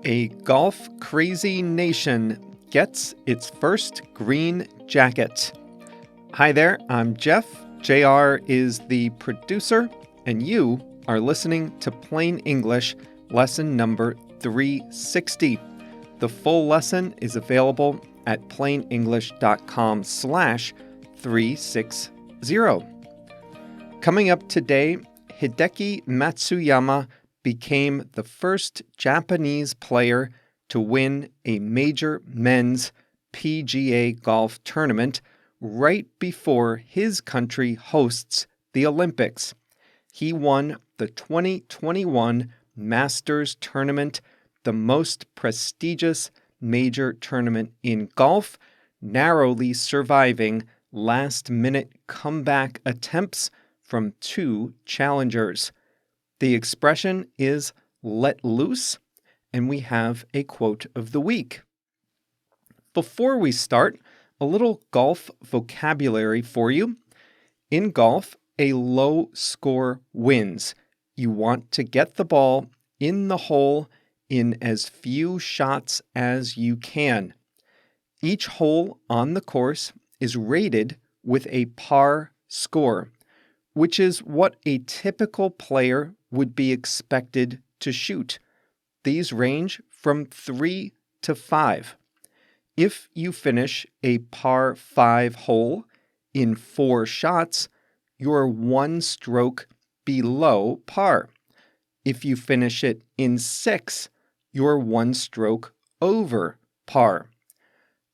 A golf crazy nation gets its first green jacket. Hi there, I'm Jeff. JR is the producer, and you are listening to Plain English lesson number 360. The full lesson is available at plainenglish.com/360. Coming up today, Hideki Matsuyama became the first Japanese player to win a major men's PGA golf tournament right before his country hosts the Olympics. He won the 2021 Masters Tournament, the most prestigious major tournament in golf, narrowly surviving last-minute comeback attempts from two challengers. The expression is let loose, and we have a quote of the week. Before we start, a little golf vocabulary for you. In golf, a low score wins. You want to get the ball in the hole in as few shots as you can. Each hole on the course is rated with a par score, which is what a typical player would be expected to shoot. These range from 3 to 5. If you finish a par 5 hole in 4 shots, you're 1 stroke below par. If you finish it in 6, you're 1 stroke over par.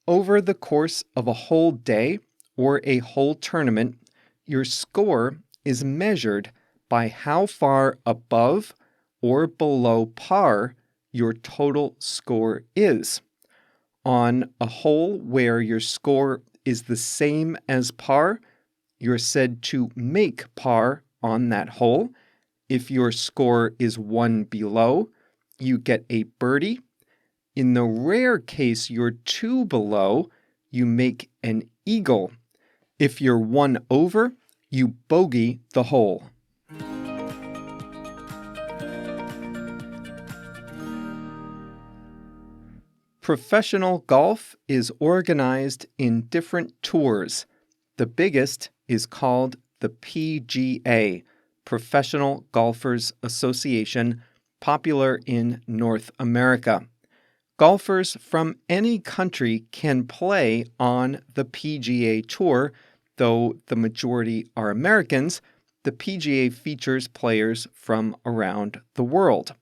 Over the course of a whole day or a whole tournament, your score is measured by how far above or below par your total score is. On a hole where your score is the same as par, you're said to make par on that hole. If your score is 1 below, you get a birdie. In the rare case you're 2 below, you make an eagle. If you're 1 over, you bogey the hole. Professional golf is organized in different tours. The biggest is called the PGA, Professional Golfers Association, popular in North America. Golfers from any country can play on the PGA Tour. Though the majority are Americans, the PGA features players from around the world.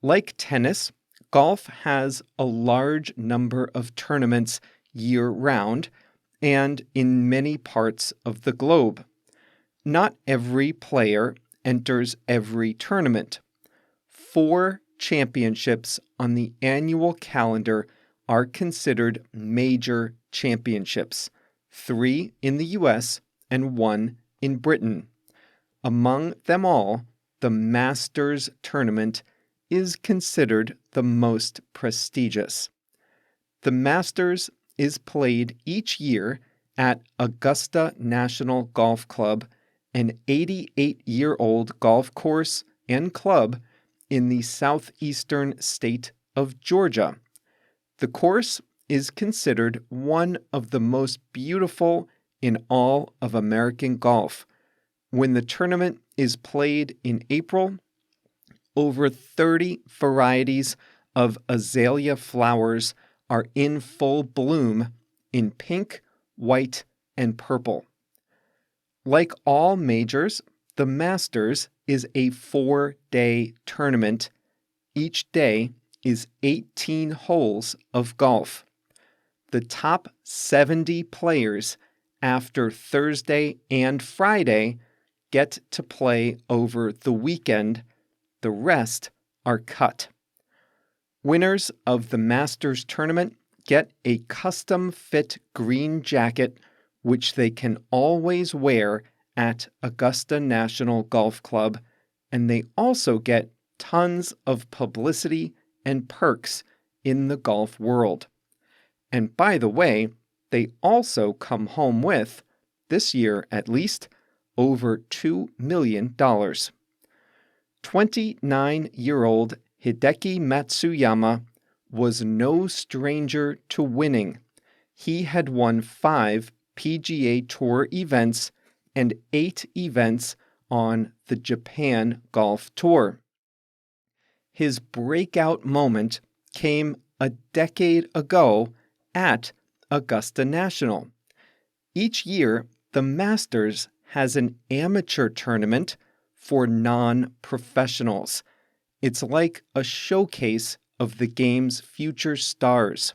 Like tennis, golf has a large number of tournaments year-round and in many parts of the globe. Not every player enters every tournament. 4 championships on the annual calendar are considered major championships. 3 in the U.S. and 1 in Britain. Among them all, the Masters Tournament is considered the most prestigious. The Masters is played each year at Augusta National Golf Club, an 88-year-old golf course and club in the southeastern state of Georgia. The course is considered one of the most beautiful in all of American golf. When the tournament is played in April, over 30 varieties of azalea flowers are in full bloom in pink, white, and purple. Like all majors, the Masters is a 4-day tournament. Each day is 18 holes of golf. The top 70 players after Thursday and Friday get to play over the weekend. The rest are cut. Winners of the Masters Tournament get a custom-fit green jacket, which they can always wear at Augusta National Golf Club, and they also get tons of publicity and perks in the golf world. And by the way, they also come home with, this year at least, over $2 million. 29-year-old Hideki Matsuyama was no stranger to winning. He had won 5 PGA Tour events and 8 events on the Japan Golf Tour. His breakout moment came a decade ago at Augusta National. Each year, the Masters has an amateur tournament for non-professionals. It's like a showcase of the game's future stars.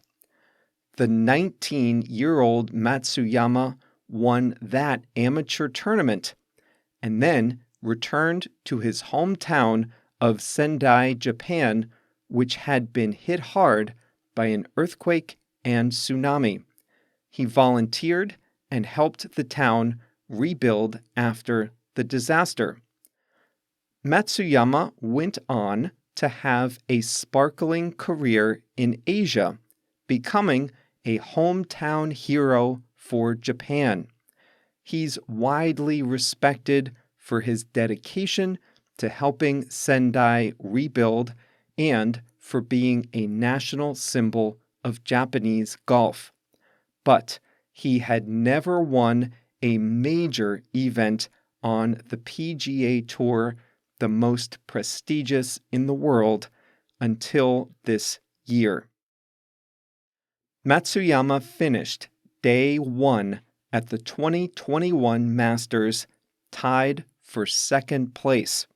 The 19-year-old Matsuyama won that amateur tournament and then returned to his hometown of Sendai, Japan, which had been hit hard by an earthquake and tsunami. He volunteered and helped the town rebuild after the disaster. Matsuyama went on to have a sparkling career in Asia, becoming a hometown hero for Japan. He's widely respected for his dedication to helping Sendai rebuild and for being a national symbol of Japanese golf. But he had never won a major event on the PGA Tour, the most prestigious in the world, until this year. Matsuyama finished day 1 at the 2021 Masters tied for second place.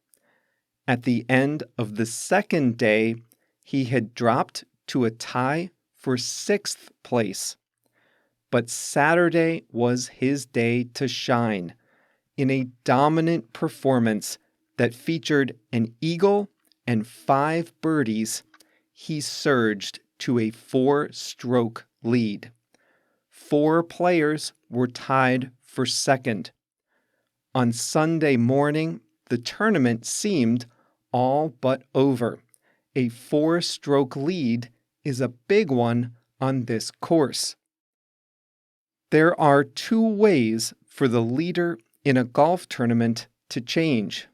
At the end of the second day, he had dropped to a tie for 6th place. But Saturday was his day to shine. In a dominant performance that featured an eagle and 5 birdies, he surged to a 4-stroke lead. 4 players were tied for second. On Sunday morning, the tournament seemed all but over. A 4-stroke lead is a big one on this course. There are 2 ways for the leader in a golf tournament to change.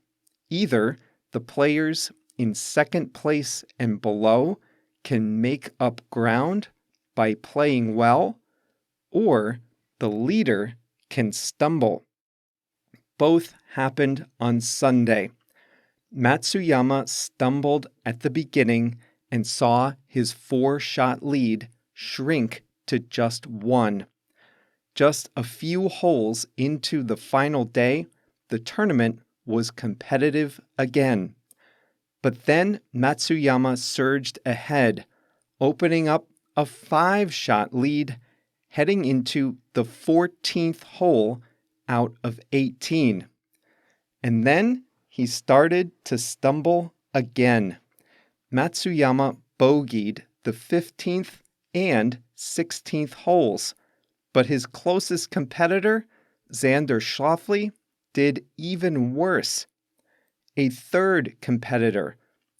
Either the players in second place and below can make up ground by playing well, or the leader can stumble. Both happened on Sunday. Matsuyama stumbled at the beginning and saw his 4-shot lead shrink to just 1. Just a few holes into the final day, the tournament was competitive again. But then Matsuyama surged ahead, opening up a 5-shot lead, heading into the 14th hole out of 18. And then he started to stumble again. Matsuyama bogeyed the 15th and 16th holes, but his closest competitor, Xander Schauffele, did even worse. A third competitor,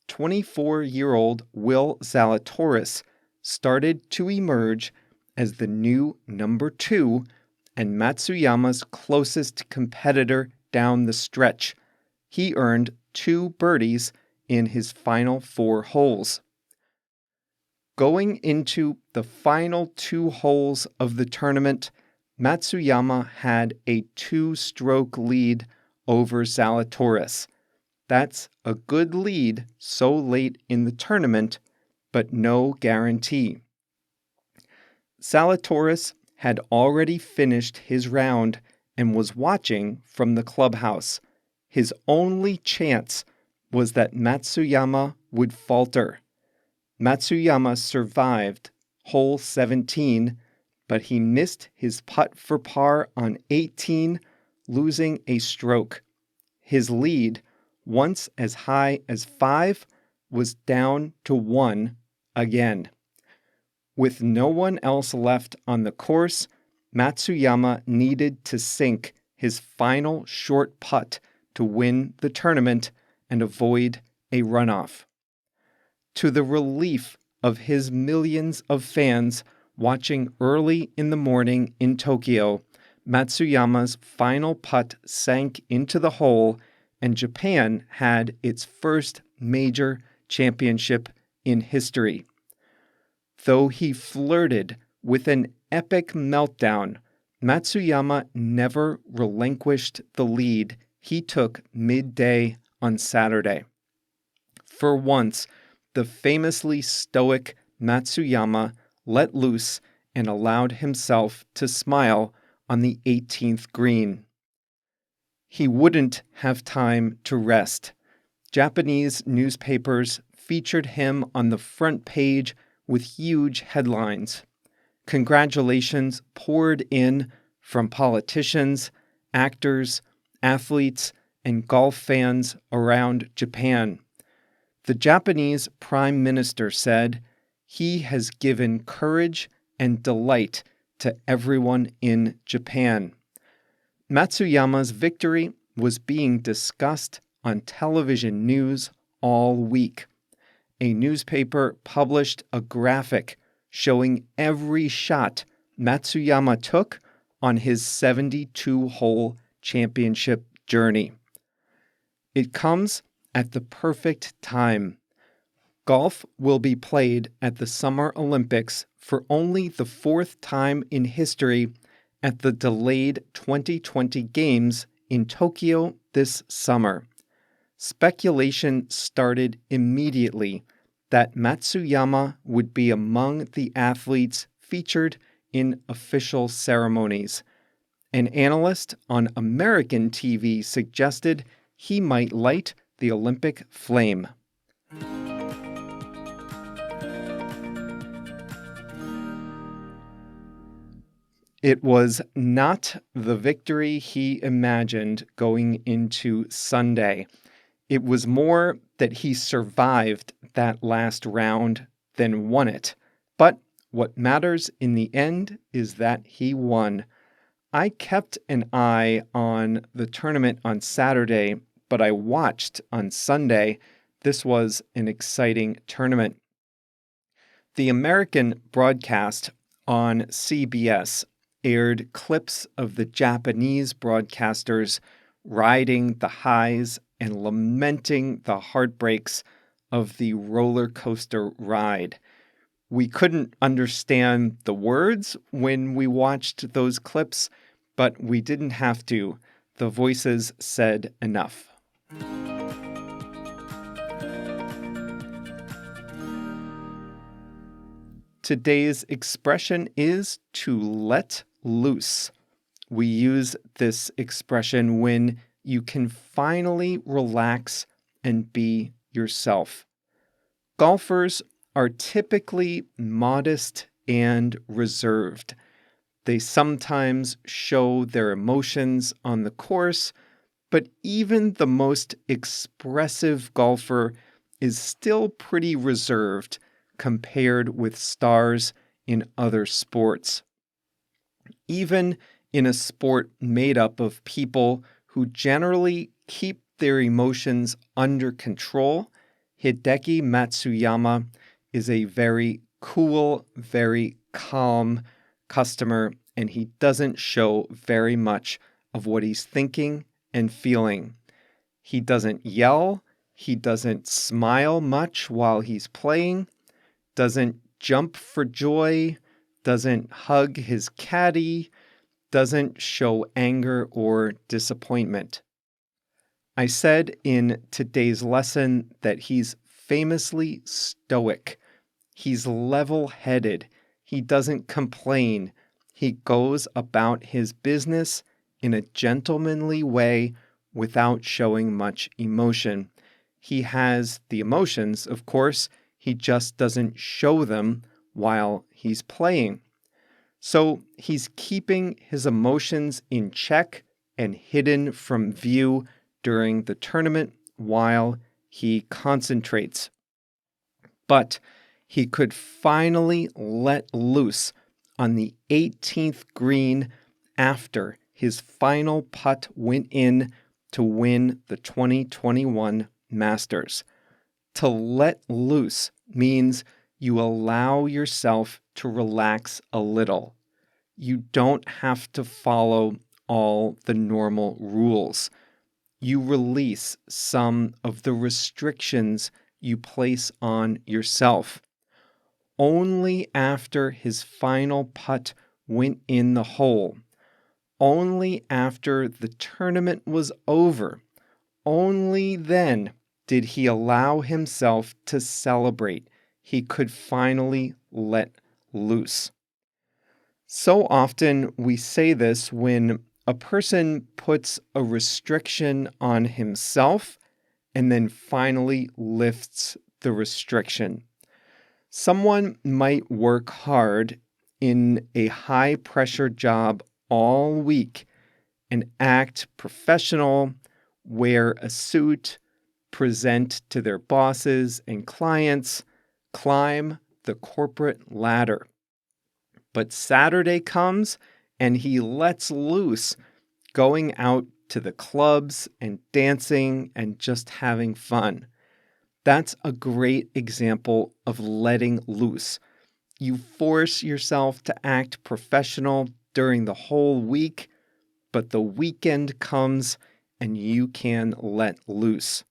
24-year-old Will Zalatoris, started to emerge as the new number 2 and Matsuyama's closest competitor down the stretch. He earned 2 birdies in his final 4 holes. Going into the final 2 holes of the tournament, Matsuyama had a 2-stroke lead over Zalatoris. That's a good lead so late in the tournament, but no guarantee. Zalatoris had already finished his round and was watching from the clubhouse. His only chance was that Matsuyama would falter. Matsuyama survived hole 17, but he missed his putt for par on 18, losing a stroke. His lead, once as high as 5, was down to 1 again. With no one else left on the course, Matsuyama needed to sink his final short putt to win the tournament and avoid a runoff. To the relief of his millions of fans watching early in the morning in Tokyo, Matsuyama's final putt sank into the hole, and Japan had its first major championship in history. Though he flirted with an epic meltdown, Matsuyama never relinquished the lead he took midday on Saturday. For once, the famously stoic Matsuyama let loose and allowed himself to smile on the 18th green. He wouldn't have time to rest. Japanese newspapers featured him on the front page with huge headlines. Congratulations poured in from politicians, actors, athletes, and golf fans around Japan. The Japanese Prime Minister said, "He has given courage and delight to everyone in Japan." Matsuyama's victory was being discussed on television news all week. A newspaper published a graphic showing every shot Matsuyama took on his 72-hole championship journey. It comes at the perfect time. Golf will be played at the Summer Olympics for only the fourth time in history at the delayed 2020 Games in Tokyo this summer. Speculation started immediately that Matsuyama would be among the athletes featured in official ceremonies. An analyst on American TV suggested he might light the Olympic flame. It was not the victory he imagined going into Sunday. It was more that he survived that last round than won it. But what matters in the end is that he won. I kept an eye on the tournament on Saturday, but I watched on Sunday. This was an exciting tournament. The American broadcast on CBS aired clips of the Japanese broadcasters riding the highs and lamenting the heartbreaks of the roller coaster ride. We couldn't understand the words when we watched those clips, but we didn't have to. The voices said enough. Today's expression is to let loose. We use this expression when you can finally relax and be yourself. Golfers are typically modest and reserved. They sometimes show their emotions on the course, but even the most expressive golfer is still pretty reserved compared with stars in other sports. Even in a sport made up of people who generally keep their emotions under control, Hideki Matsuyama is a very cool, very calm customer, and he doesn't show very much of what he's thinking and feeling. He doesn't yell, he doesn't smile much while he's playing, doesn't jump for joy, doesn't hug his caddy, doesn't show anger or disappointment. I said in today's lesson that he's famously stoic. He's level-headed. He doesn't complain. He goes about his business in a gentlemanly way without showing much emotion. He has the emotions, of course. He just doesn't show them while he's playing. So he's keeping his emotions in check and hidden from view during the tournament while he concentrates. But he could finally let loose on the 18th green after his final putt went in to win the 2021 Masters. To let loose means you allow yourself to relax a little. You don't have to follow all the normal rules. You release some of the restrictions you place on yourself. Only after his final putt went in the hole, only after the tournament was over, only then did he allow himself to celebrate. He could finally let loose. So often we say this when a person puts a restriction on himself and then finally lifts the restriction. Someone might work hard in a high-pressure job all week and act professional, wear a suit, present to their bosses and clients, climb the corporate ladder. But Saturday comes and he lets loose, going out to the clubs and dancing and just having fun. That's a great example of letting loose. You force yourself to act professional during the whole week, but the weekend comes and you can let loose.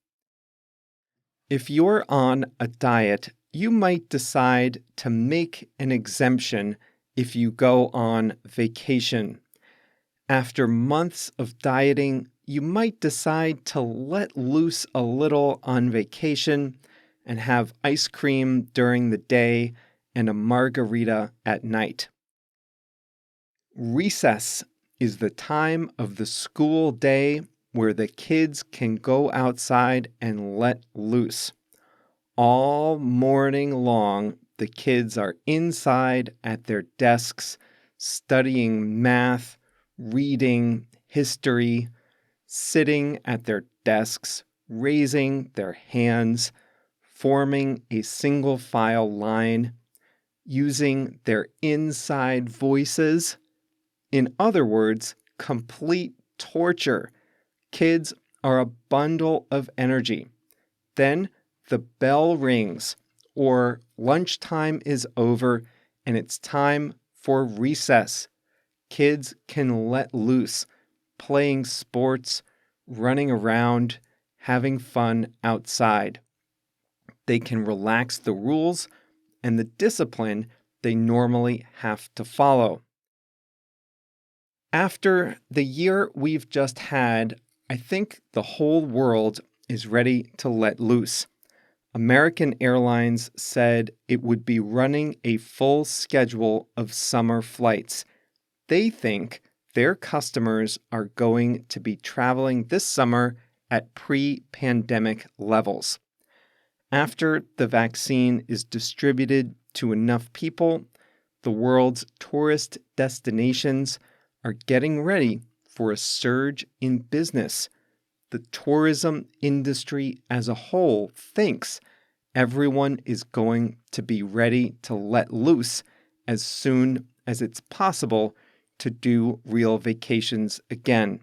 If you're on a diet, you might decide to make an exemption if you go on vacation. After months of dieting, you might decide to let loose a little on vacation and have ice cream during the day and a margarita at night. Recess is the time of the school day where the kids can go outside and let loose. All morning long, the kids are inside at their desks, studying math, reading, history, sitting at their desks, raising their hands, forming a single file line, using their inside voices. In other words, complete torture. Kids are a bundle of energy. Then the bell rings, or lunchtime is over, and it's time for recess. Kids can let loose, playing sports, running around, having fun outside. They can relax the rules and the discipline they normally have to follow. After the year we've just had, I think the whole world is ready to let loose. American Airlines said it would be running a full schedule of summer flights. They think their customers are going to be traveling this summer at pre-pandemic levels. After the vaccine is distributed to enough people, the world's tourist destinations are getting ready for a surge in business. The tourism industry as a whole thinks everyone is going to be ready to let loose as soon as it's possible to do real vacations again.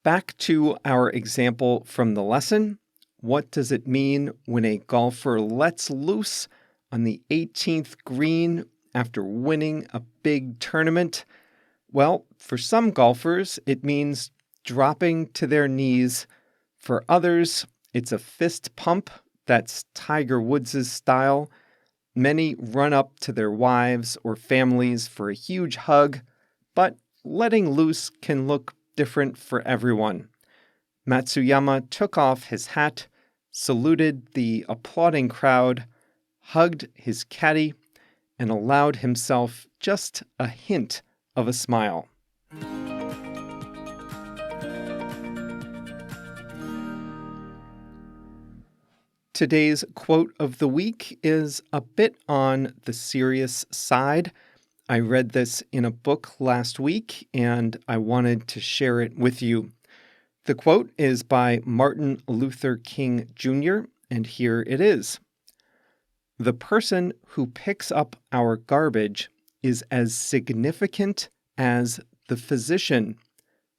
Back to our example from the lesson. What does it mean when a golfer lets loose on the 18th green after winning a big tournament? Well, for some golfers, it means dropping to their knees. For others, it's a fist pump. That's Tiger Woods' style. Many run up to their wives or families for a huge hug, but letting loose can look different for everyone. Matsuyama took off his hat, saluted the applauding crowd, hugged his caddy, and allowed himself just a hint of a smile. Today's quote of the week is a bit on the serious side. I read this in a book last week, and I wanted to share it with you. The quote is by Martin Luther King Jr., and here it is. "The person who picks up our garbage is as significant as the physician,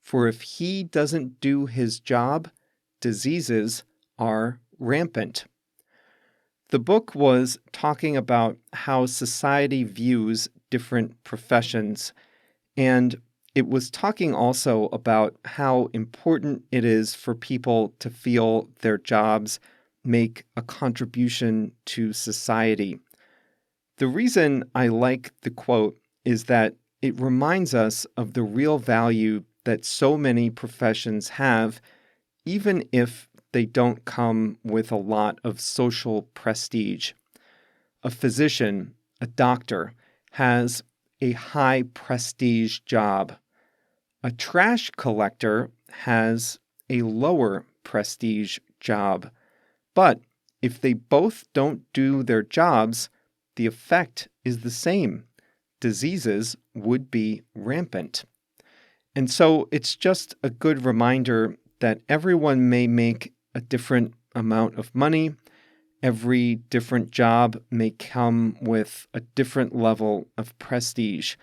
for if he doesn't do his job, diseases are rampant." The book was talking about how society views different professions, and it was talking also about how important it is for people to feel their jobs make a contribution to society. The reason I like the quote is that it reminds us of the real value that so many professions have, even if they don't come with a lot of social prestige. A physician, a doctor, has a high prestige job. A trash collector has a lower prestige job. But if they both don't do their jobs, the effect is the same. Diseases would be rampant. And so it's just a good reminder that everyone may make a different amount of money. Every different job may come with a different level of prestige,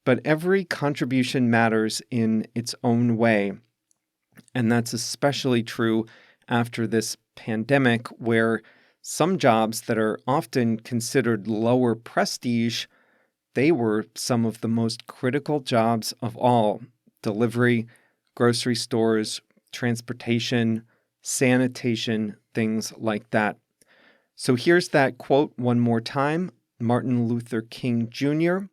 but every contribution matters in its own way. And that's especially true after this pandemic, where some jobs that are often considered lower prestige, they were some of the most critical jobs of all: delivery, grocery stores, transportation, sanitation, things like that. So here's that quote one more time. Martin Luther King Jr.,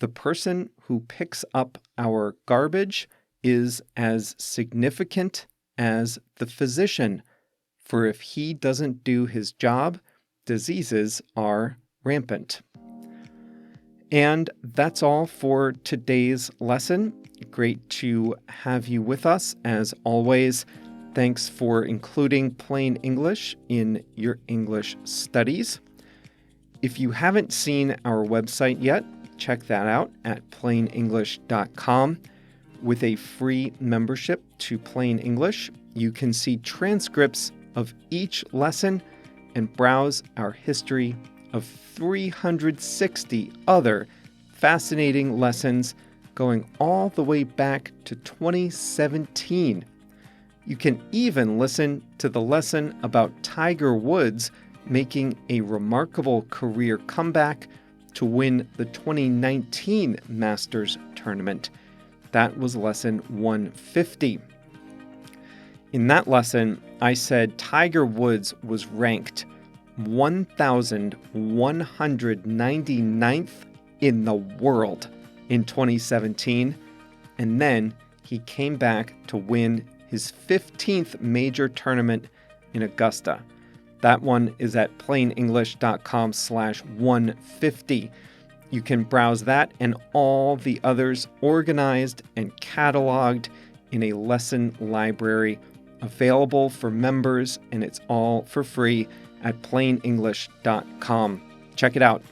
"The person who picks up our garbage is as significant as the physician, for if he doesn't do his job, diseases are rampant." And that's all for today's lesson. Great to have you with us, as always. Thanks for including plain English in your English studies. If you haven't seen our website yet, check that out at plainenglish.com. With a free membership to Plain English, you can see transcripts of each lesson and browse our history of 360 other fascinating lessons going all the way back to 2017. You can even listen to the lesson about Tiger Woods making a remarkable career comeback to win the 2019 Masters tournament. That was lesson 150. In that lesson, I said Tiger Woods was ranked 1,199th in the world in 2017, and then he came back to win his 15th major tournament in Augusta. That one is at plainenglish.com/150. You can browse that and all the others organized and cataloged in a lesson library available for members, and it's all for free at plainenglish.com. Check it out.